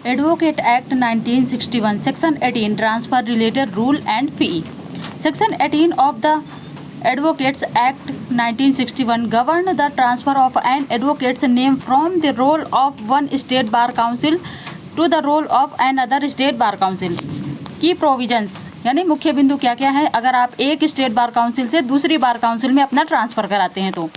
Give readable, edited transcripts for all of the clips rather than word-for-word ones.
Advocate Act 1961, Section 18, Transfer Related Rule and Fee. Section 18 of the Advocates Act 1961 govern the transfer of an advocate's name from the roll of one state bar council to the roll of another state bar council. की provisions यानी मुख्य बिंदु क्या क्या है अगर आप एक स्टेट बार काउंसिल से दूसरी बार काउंसिल में अपना ट्रांसफ़र कराते हैं तो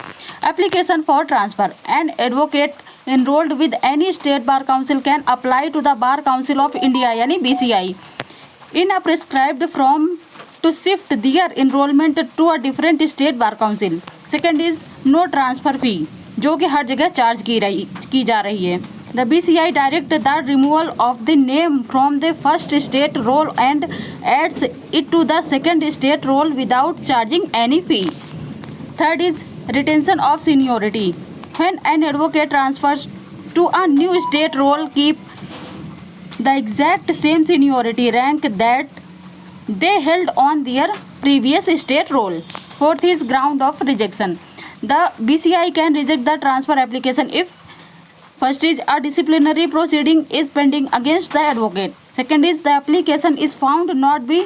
application for transfer an advocate enrolled with any state bar council can apply to the Bar Council of India यानी BCI in a prescribed form to shift their enrollment to a different state bar council. Second is no transfer fee जो कि हर जगह charge की जा रही है. The BCI direct the removal of the name from the first state roll and adds it to the second state roll without charging any fee. Third is retention of seniority. When an advocate transfers to a new state roll, keep the exact same seniority rank that they held on their previous state roll. Fourth is ground of rejection. The BCI can reject the transfer application if first is a disciplinary proceeding is pending against the advocate. Second is the application is found not be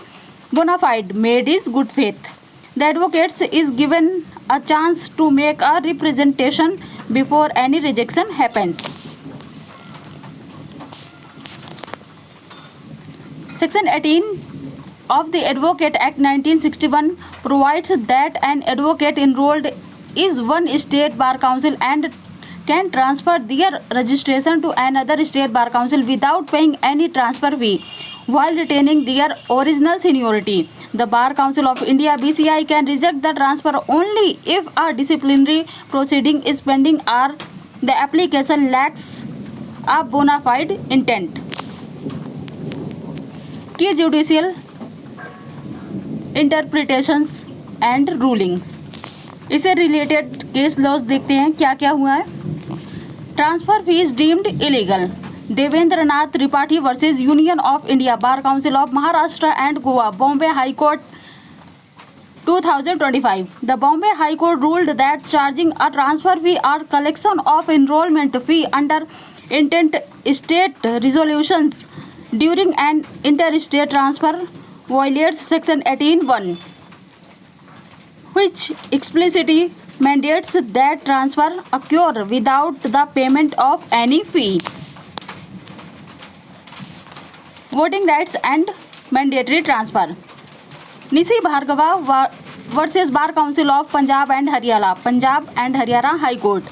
bona fide, made is good faith. The advocate is given a chance to make a representation before any rejection happens. Section 18 of the Advocate Act 1961 provides that an advocate enrolled is one state bar council and can transfer their registration to another state bar council without paying any transfer fee while retaining their original seniority. The Bar Council of India BCI can reject the transfer only if a disciplinary proceeding is pending or the application lacks a bona fide intent. Key judicial interpretations and rulings. इससे related case laws देखते हैं क्या क्या हुआ है. Transfer fees deemed illegal. Devendra Nath Tripathi versus union of India bar council of Maharashtra and Goa Bombay high court 2025. The Bombay High Court ruled that charging a transfer fee or collection of enrollment fee under intent state resolutions during an interstate transfer violates Section 18(1), which explicitly mandates that transfer occur without the payment of any fee. Voting rights and mandatory transfer. Nisi Bhargava versus Bar Council of Punjab and Haryana High Court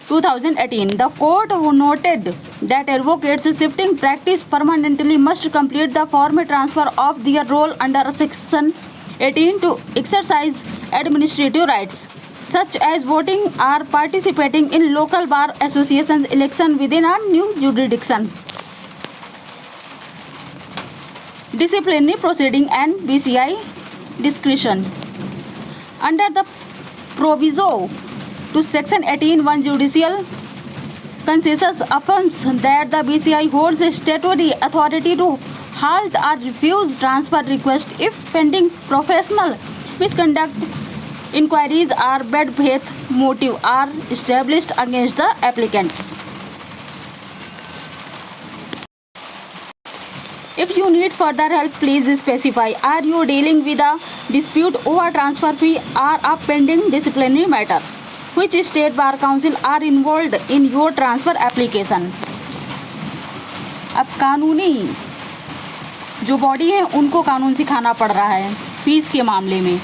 2018. The court noted that advocates shifting practice permanently must complete the formal transfer of their role under Section 18 to exercise administrative rights, such as voting or participating in local bar associations election within a new jurisdictions. Disciplinary proceeding and BCI discretion. Under the proviso to Section 18(1), judicial consensus affirms that the BCI holds statutory authority to halt or refuse transfer request if pending professional misconduct inquiries or bad faith motive are established against the applicant. If you need further help, please specify. Are you dealing with a dispute over transfer fee or a pending disciplinary matter? Which state bar council are involved in your transfer application? अब कानूनी जो body है उनको कानून सिखाना पड़ रहा है फीस के मामले में.